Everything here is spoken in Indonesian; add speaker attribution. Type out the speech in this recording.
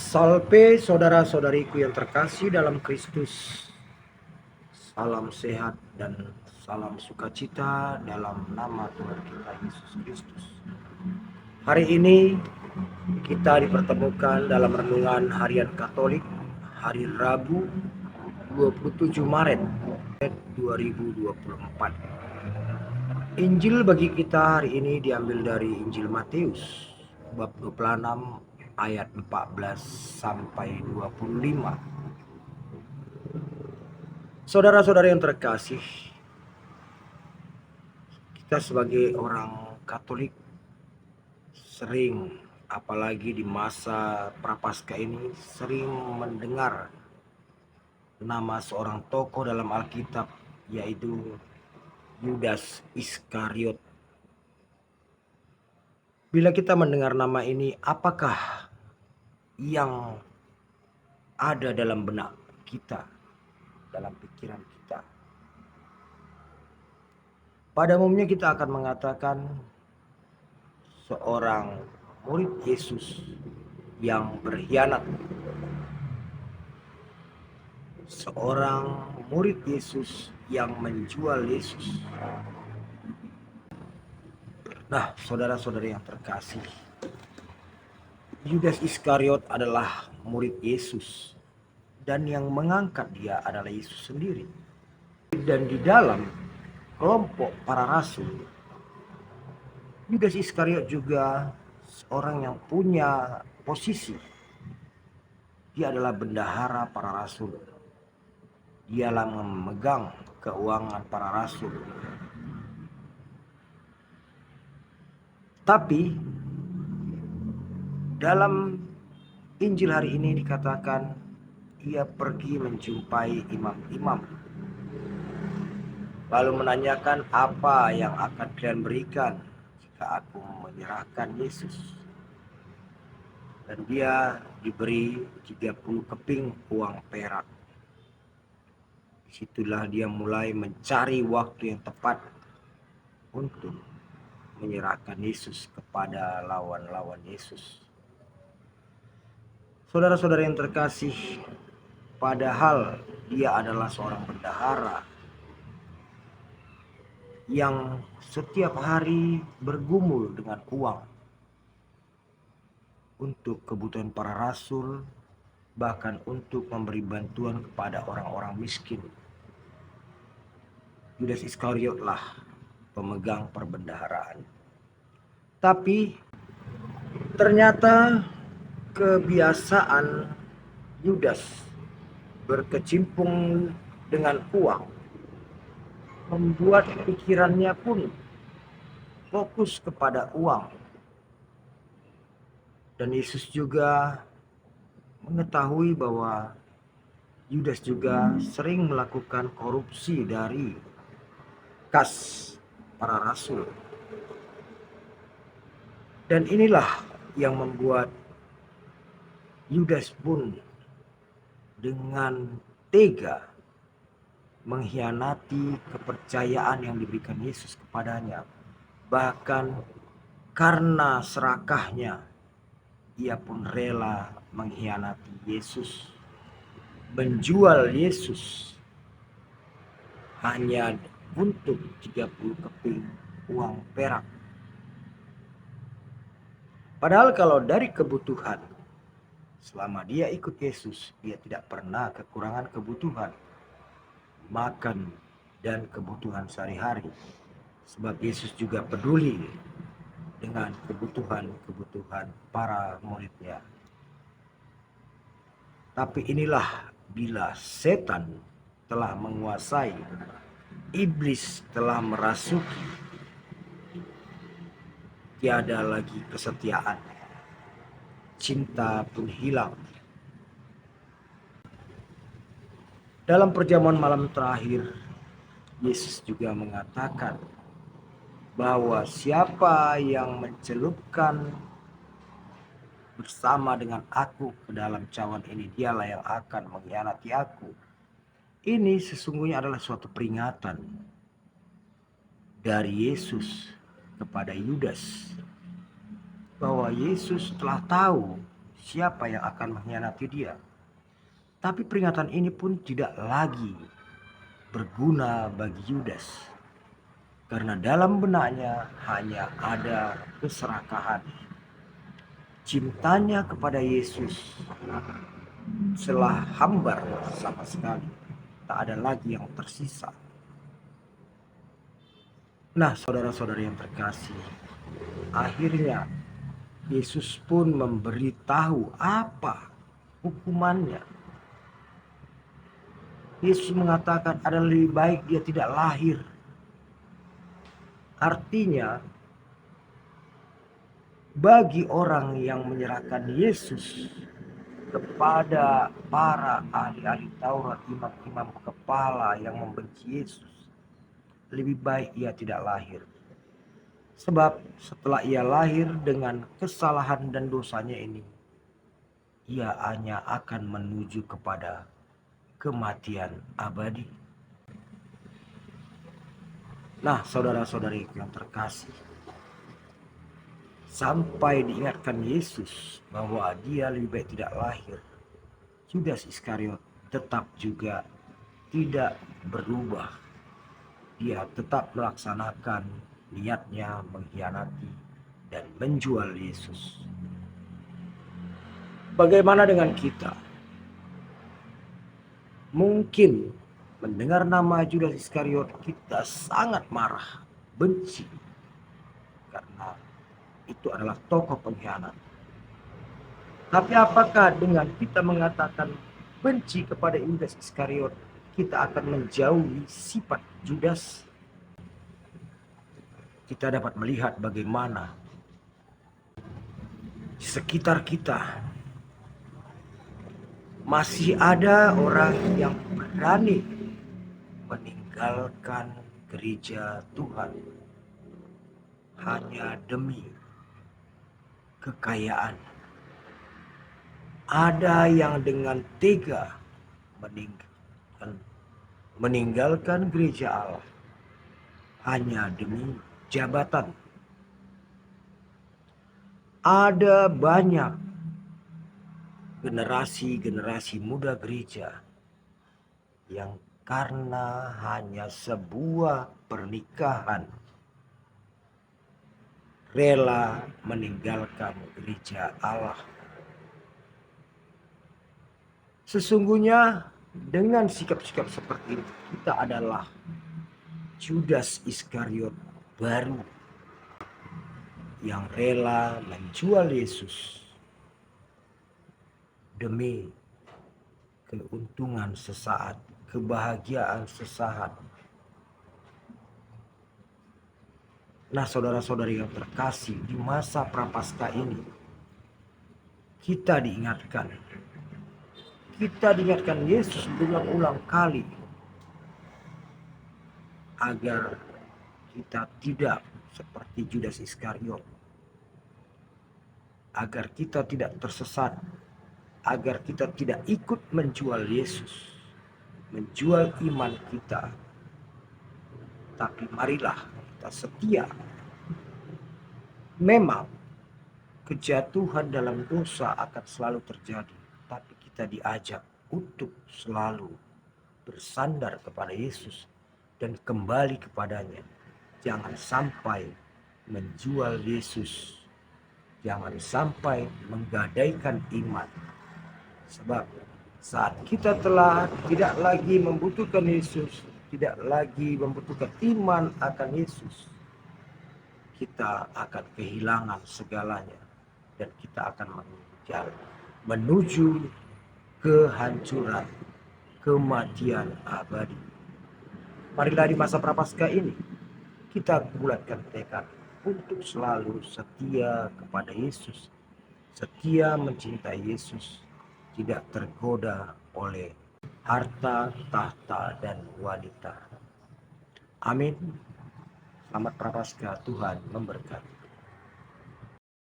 Speaker 1: Salve saudara-saudariku yang terkasih dalam Kristus. Salam sehat dan salam sukacita dalam nama Tuhan kita Yesus Kristus. Hari ini kita dipertemukan dalam renungan harian Katolik hari Rabu 27 Maret 2024. Injil bagi kita hari ini diambil dari Injil Matius bab 26 ayat 14 sampai 25. Saudara-saudara yang terkasih, kita sebagai orang Katolik sering, apalagi di masa Prapaskah ini, sering mendengar nama seorang tokoh dalam Alkitab, yaitu Yudas Iskariot. Bila kita mendengar nama ini, apakah yang ada dalam benak kita, dalam pikiran kita? Pada umumnya kita akan mengatakan seorang murid Yesus yang berkhianat. Seorang murid Yesus yang menjual Yesus. Nah, saudara-saudara yang terkasih, Yudas Iskariot adalah murid Yesus, dan yang mengangkat dia adalah Yesus sendiri. Dan di dalam kelompok para rasul, Yudas Iskariot juga seorang yang punya posisi. Dia adalah bendahara para rasul. Dialah memegang keuangan para rasul. Tapi dalam Injil hari ini dikatakan ia pergi menjumpai imam-imam, lalu menanyakan, apa yang akan kalian berikan jika aku menyerahkan Yesus? Dan dia diberi 30 keping uang perak. Disitulah dia mulai mencari waktu yang tepat untuk menyerahkan Yesus kepada lawan-lawan Yesus. Saudara-saudara yang terkasih, padahal dia adalah seorang bendahara yang setiap hari bergumul dengan uang untuk kebutuhan para rasul, bahkan untuk memberi bantuan kepada orang-orang miskin. Yudas Iskariotlah pemegang perbendaharaan. Tapi ternyata kebiasaan Yudas berkecimpung dengan uang membuat pikirannya pun fokus kepada uang. Dan Yesus juga mengetahui bahwa Yudas juga sering melakukan korupsi dari kas para rasul. Dan inilah yang membuat Yudas pun dengan tega mengkhianati kepercayaan yang diberikan Yesus kepadanya. Bahkan karena serakahnya, ia pun rela mengkhianati Yesus, menjual Yesus hanya untuk 30 keping uang perak. Padahal kalau dari kebutuhan, selama dia ikut Yesus, dia tidak pernah kekurangan kebutuhan makan dan kebutuhan sehari-hari. Sebab Yesus juga peduli dengan kebutuhan para muridnya. Tapi inilah bila setan telah menguasai, iblis telah merasuki, tiada lagi kesetiaan, cinta pun hilang. Dalam perjamuan malam terakhir, Yesus juga mengatakan bahwa siapa yang mencelupkan bersama dengan aku ke dalam cawan ini, dialah yang akan mengkhianati aku. Ini sesungguhnya adalah suatu peringatan dari Yesus kepada Yudas, bahwa Yesus telah tahu siapa yang akan mengkhianati dia. Tapi peringatan ini pun tidak lagi berguna bagi Yudas, karena dalam benaknya hanya ada keserakahan. Cintanya kepada Yesus telah hambar sama sekali. Tak ada lagi yang tersisa. Nah, saudara-saudara yang terkasih, akhirnya Yesus pun memberitahu apa hukumannya. Yesus mengatakan ada lebih baik dia tidak lahir. Artinya, bagi orang yang menyerahkan Yesus kepada para ahli-ahli Taurat, imam-imam kepala yang membenci Yesus, lebih baik ia tidak lahir. Sebab setelah ia lahir dengan kesalahan dan dosanya ini, ia hanya akan menuju kepada kematian abadi. Nah, saudara-saudari yang terkasih, sampai diingatkan Yesus bahwa dia lebih baik tidak lahir, Yudas Iskariot tetap juga tidak berubah. Dia tetap melaksanakan niatnya mengkhianati dan menjual Yesus. Bagaimana dengan kita? Mungkin mendengar nama Yudas Iskariot kita sangat marah, benci, karena itu adalah tokoh pengkhianat. Tapi apakah dengan kita mengatakan benci kepada Yudas Iskariot, kita akan menjauhi sifat Yudas? Kita dapat melihat bagaimana di sekitar kita masih ada orang yang berani meninggalkan gereja Tuhan hanya demi kekayaan. Ada yang dengan tega meninggalkan gereja Allah hanya demi jabatan. Ada banyak generasi muda gereja yang karena hanya sebuah pernikahan rela meninggalkan gereja Allah. Sesungguhnya dengan sikap-sikap seperti ini, kita adalah Yudas Iskariot baru yang rela menjual Yesus demi keuntungan sesaat, kebahagiaan sesaat. Nah, saudara-saudari yang terkasih, di masa Prapaskah ini kita diingatkan Yesus berulang-ulang kali agar kita tidak seperti Yudas Iskariot, agar kita tidak tersesat, agar kita tidak ikut menjual Yesus, menjual iman kita. Tapi marilah kita setia. Memang kejatuhan dalam dosa akan selalu terjadi, tapi kita diajak untuk selalu bersandar kepada Yesus dan kembali kepadanya. Jangan sampai menjual Yesus, jangan sampai menggadaikan iman. Sebab saat kita telah tidak lagi membutuhkan Yesus, tidak lagi membutuhkan iman akan Yesus, kita akan kehilangan segalanya dan kita akan menuju kehancuran, kematian abadi. Marilah di masa Prapaskah ini kita bulatkan tekad untuk selalu setia kepada Yesus, setia mencintai Yesus, tidak tergoda oleh harta, tahta, dan wanita. Amin. Selamat Prapaskah, Tuhan memberkati.